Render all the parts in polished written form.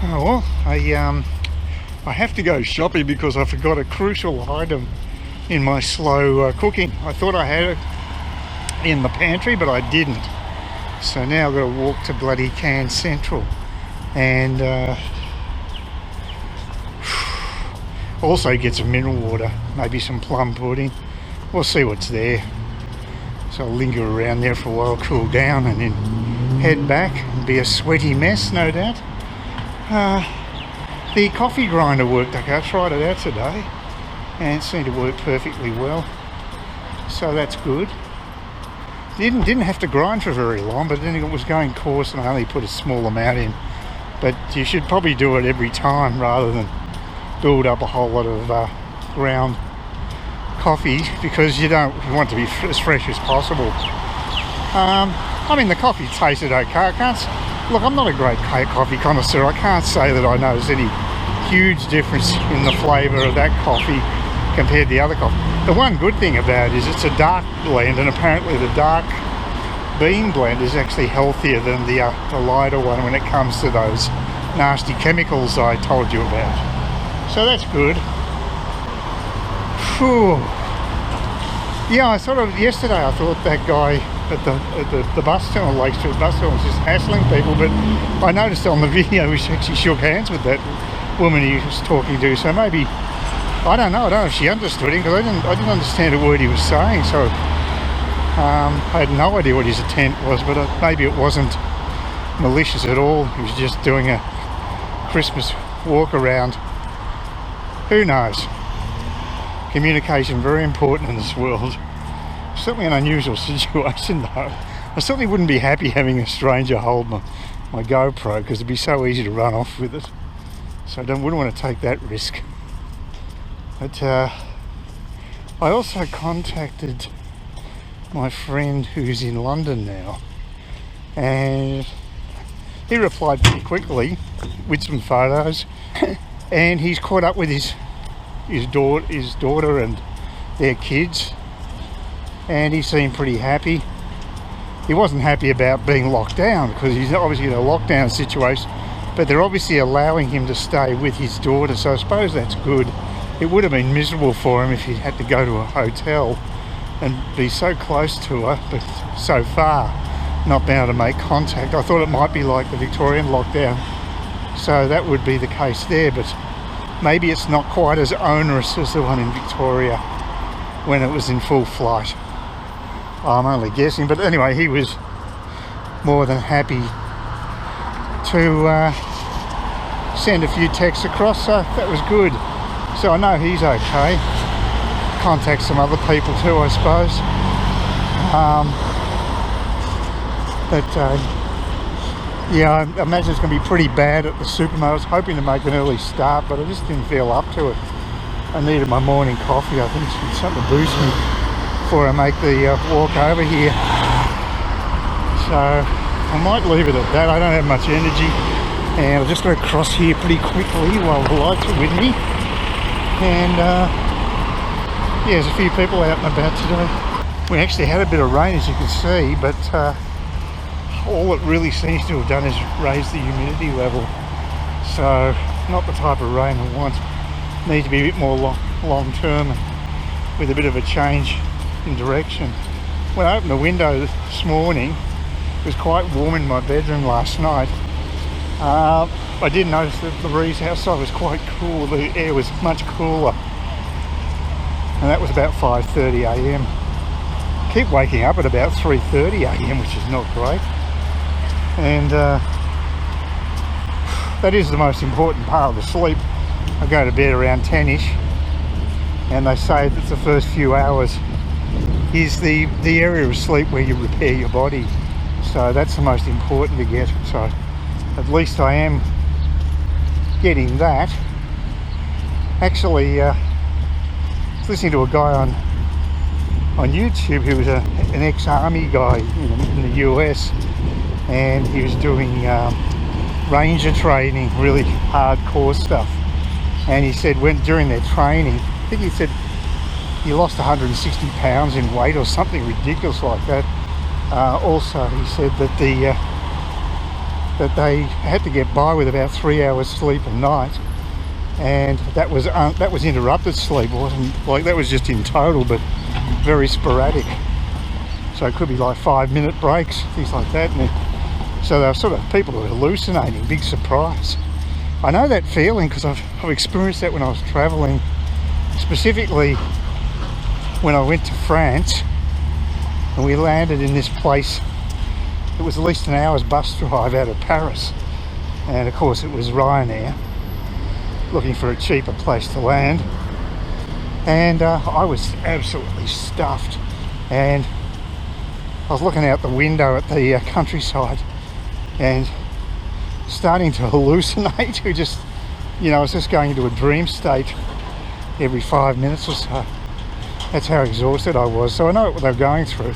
Oh well, I have to go shopping because I forgot a crucial item in my slow cooking. I thought I had it in the pantry, but I didn't. So now I've got to walk to bloody Cairns Central and also get some mineral water, maybe some plum pudding. We'll see what's there. So I'll linger around there for a while, cool down, and then head back. It'll be a sweaty mess, no doubt. The coffee grinder worked okay. I tried it out today and it seemed to work perfectly well, so that's good. Didn't have to grind for very long, but then it was going coarse and I only put a small amount in. But you should probably do it every time rather than build up a whole lot of ground coffee, because you want it to be as fresh as possible. I mean, the coffee tasted okay. Look, I'm not a great coffee connoisseur. I can't say that I noticed any huge difference in the flavour of that coffee compared to the other coffee. The one good thing about it is it's a dark blend, and apparently the dark bean blend is actually healthier than the lighter one when it comes to those nasty chemicals I told you about. So that's good. Whew. Yeah, yesterday I thought that guy at the bus terminal, Lake Street bus terminal, was just hassling people, but I noticed on the video he actually shook hands with that woman he was talking to, so maybe, I don't know if she understood him, because I didn't understand a word he was saying, so I had no idea what his intent was, but maybe it wasn't malicious at all. He was just doing a Christmas walk around. Who knows? Communication, very important in this world. Certainly an unusual situation though. I certainly wouldn't be happy having a stranger hold my GoPro, because it'd be so easy to run off with it. So I wouldn't want to take that risk. But I also contacted my friend who's in London now, and he replied pretty quickly with some photos, and he's caught up with his daughter and their kids, and he seemed pretty happy. He wasn't happy about being locked down, because he's obviously in a lockdown situation, but they're obviously allowing him to stay with his daughter, so I suppose that's good. It would have been miserable for him if he had to go to a hotel and be so close to her, but so far not being able to make contact. I thought it might be like the Victorian lockdown, so that would be the case there, but maybe it's not quite as onerous as the one in Victoria when it was in full flight. I'm only guessing, but anyway, he was more than happy to send a few texts across, so that was good. So I know he's okay. Contact some other people too, I suppose. Yeah, I imagine it's going to be pretty bad at the supermarket. I was hoping to make an early start, but I just didn't feel up to it. I needed my morning coffee. I think it's something to boost me before I make the walk over here. So I might leave it at that. I don't have much energy, and I'll just go across here pretty quickly while the lights are with me. And yeah, there's a few people out and about today. We actually had a bit of rain, as you can see, but all it really seems to have done is raise the humidity level. So not the type of rain I want. Need to be a bit more long term, with a bit of a change in direction. When I opened the window this morning, it was quite warm in my bedroom last night. I did notice that the breeze outside was quite cool. The air was much cooler, and that was about 5:30 a.m. Keep waking up at about 3:30 a.m, which is not great. And that is the most important part of the sleep. I go to bed around 10ish, and they say that the first few hours is the area of sleep where you repair your body. So that's the most important to get. So at least I am getting that. Actually, I was listening to a guy on YouTube who was an ex-army guy in the US, and he was doing ranger training, really hardcore stuff. And he said during their training, I think he said he lost 160 pounds in weight or something ridiculous like that. Also, he said that that they had to get by with about 3 hours sleep a night, and that was interrupted sleep. It wasn't like that was just in total, but very sporadic. So it could be like 5-minute breaks, things like that. And so they were sort of people who were hallucinating. Big surprise. I know that feeling because I've experienced that when I was travelling, specifically when I went to France and we landed in this place. It was at least an hour's bus drive out of Paris, and of course it was Ryanair, looking for a cheaper place to land, and I was absolutely stuffed, and I was looking out the window at the countryside and starting to hallucinate. I was just going into a dream state every 5 minutes or so. That's how exhausted I was. So I know what they were going through.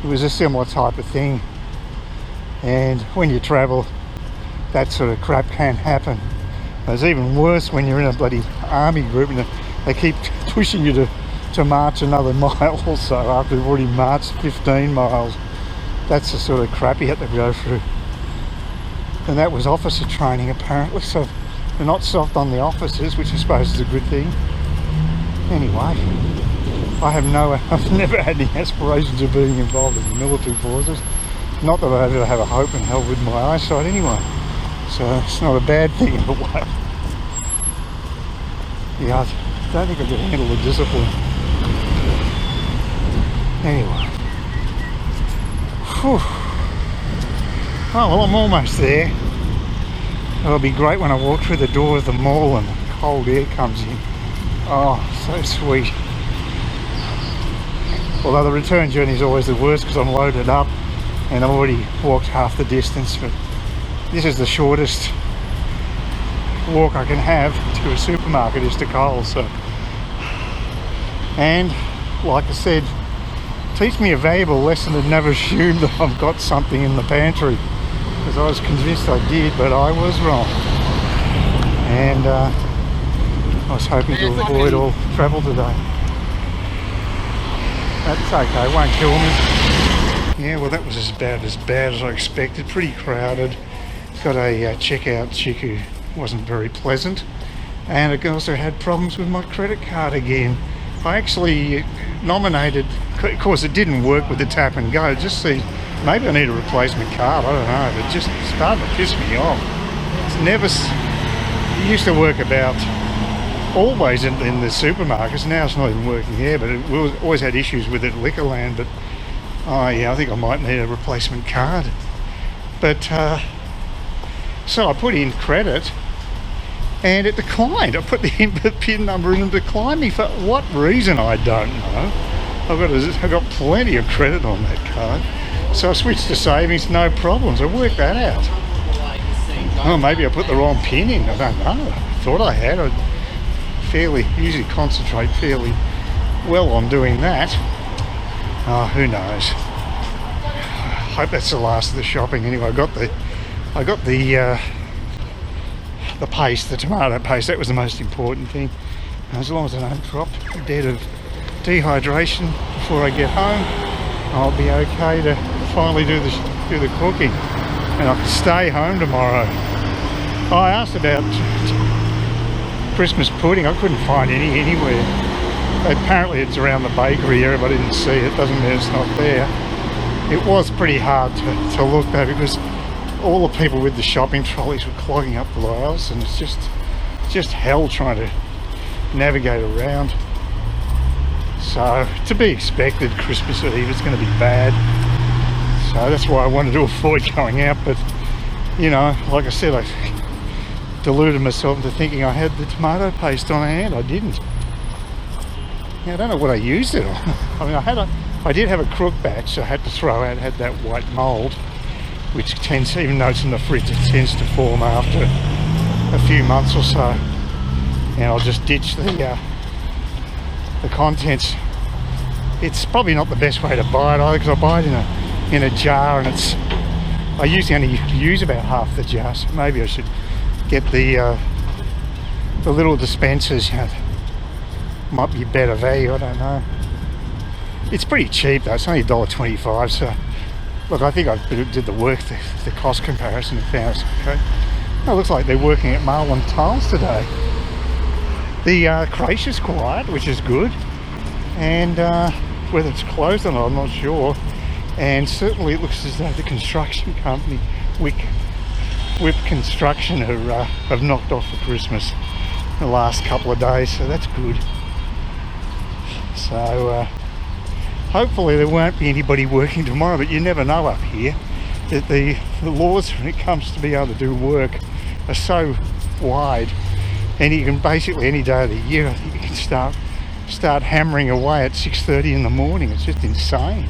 It was a similar type of thing. And when you travel, that sort of crap can happen. It's even worse when you're in a bloody army group and they keep pushing you to march another mile or so after you've already marched 15 miles. That's the sort of crap you have to go through. And that was officer training apparently, so they're not soft on the officers, which I suppose is a good thing. Anyway, I've never had any aspirations of being involved in the military forces. Not that I ever have a hope in hell with my eyesight anyway, so it's not a bad thing in a way. Yeah, I don't think I could handle the discipline. Anyway. Whew. Oh well, I'm almost there. It'll be great when I walk through the door of the mall and the cold air comes in. Oh, so sweet. Although the return journey is always the worst because I'm loaded up and I've already walked half the distance, but this is the shortest walk I can have to a supermarket is to Coles. So, and like I said, teach me a valuable lesson to never assume that I've got something in the pantry, because I was convinced I did, but I was wrong. And I was hoping to avoid all travel today. That's okay, it won't kill me. Yeah, well that was about as bad as I expected. Pretty crowded. Got a checkout chick who wasn't very pleasant, and I also had problems with my credit card again. I actually nominated, of course it didn't work with the tap and go. Just see, maybe I need a replacement card, I don't know, but just started to piss me off. It used to work about always in the supermarkets. Now it's not even working there, but we always had issues with it at Liquorland. But oh yeah, I think I might need a replacement card. But so I put in credit and it declined. I put the PIN number in and declined me for what reason I don't know. I've got plenty of credit on that card, so I switched to savings, no problems. I worked that out. Oh, maybe I put the wrong PIN in, I don't know. I thought I had. I usually concentrate fairly well on doing that. Oh, who knows. I hope that's the last of the shopping. Anyway, I got the paste, the tomato paste. That was the most important thing. As long as I don't drop dead of dehydration before I get home, I'll be okay to finally do the cooking, and I can stay home tomorrow. I asked about Christmas pudding. I couldn't find any anywhere. Apparently it's around the bakery area, but I didn't see it. Doesn't mean it's not there. It was pretty hard to look though, because all the people with the shopping trolleys were clogging up the aisles, and it's just hell trying to navigate around. So to be expected, Christmas Eve it's going to be bad. So that's why I wanted to avoid going out. But you know, like I said, I deluded myself into thinking I had the tomato paste on hand. I didn't. Yeah, I don't know what I used it on. I mean, I did have a crook batch, so I had to throw out. It had that white mould, which tends, even though it's in the fridge, it tends to form after a few months or so. And I'll just ditch the contents. It's probably not the best way to buy it either, because I buy it in a jar, and I usually only use about half the jar. So maybe I should get the little dispensers. You know, might be better value, I don't know. It's pretty cheap though, it's only $1.25, so Look, I think I did the work, the cost comparison, and found it's okay. Oh, it looks like they're working at Marlin Tiles today. The creche is quiet, which is good, and whether it's closed or not, I'm not sure. And certainly it looks as though the construction company, Whip Construction, have knocked off for Christmas the last couple of days, so that's good. So hopefully there won't be anybody working tomorrow, but you never know up here. That the laws when it comes to be able to do work are so wide, and you can basically any day of the year, I think you can start hammering away at 6:30 in the morning. It's just insane.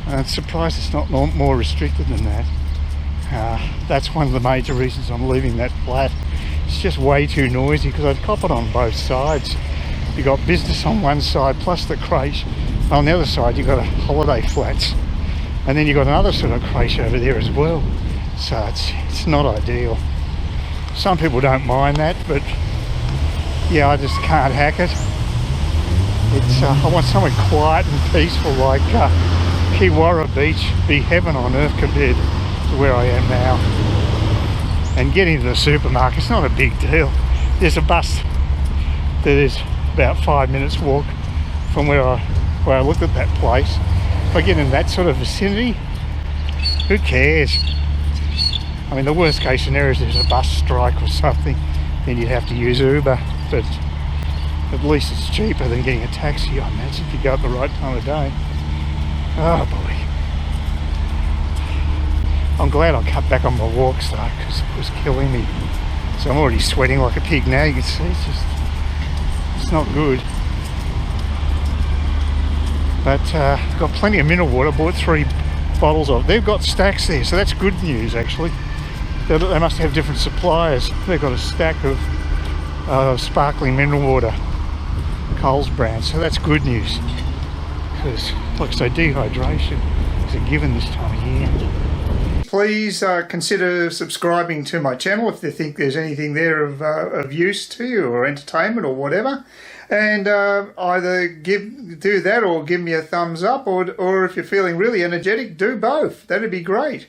I'm surprised it's not more restricted than that. That's one of the major reasons I'm leaving that flat. It's just way too noisy because I'd cop it on both sides. You got business on one side plus the creche. On the other side you got holiday flats, and then you got another sort of creche over there as well. So it's not ideal. Some people don't mind that, but yeah, I just can't hack it. It's I want somewhere quiet and peaceful, like Kiwara Beach, be heaven on earth compared to where I am now. And getting to the supermarket's not a big deal. There's a bus that is about 5 minutes walk from where I looked at that place. If I get in that sort of vicinity, who cares? I mean, the worst case scenario is there's a bus strike or something, then you'd have to use Uber, but at least it's cheaper than getting a taxi, I imagine, if you go at the right time of day. Oh boy. I'm glad I cut back on my walks though, because it was killing me. So I'm already sweating like a pig now, you can see, it's not good. But got plenty of mineral water, bought 3 bottles of. They've got stacks there, so that's good news actually. They must have different suppliers. They've got a stack of sparkling mineral water, Coles brand, so that's good news. Because, like I say, dehydration is a given this time of year. Please consider subscribing to my channel if you think there's anything there of use to you, or entertainment or whatever. And either do that or give me a thumbs up, or if you're feeling really energetic, do both. That'd be great.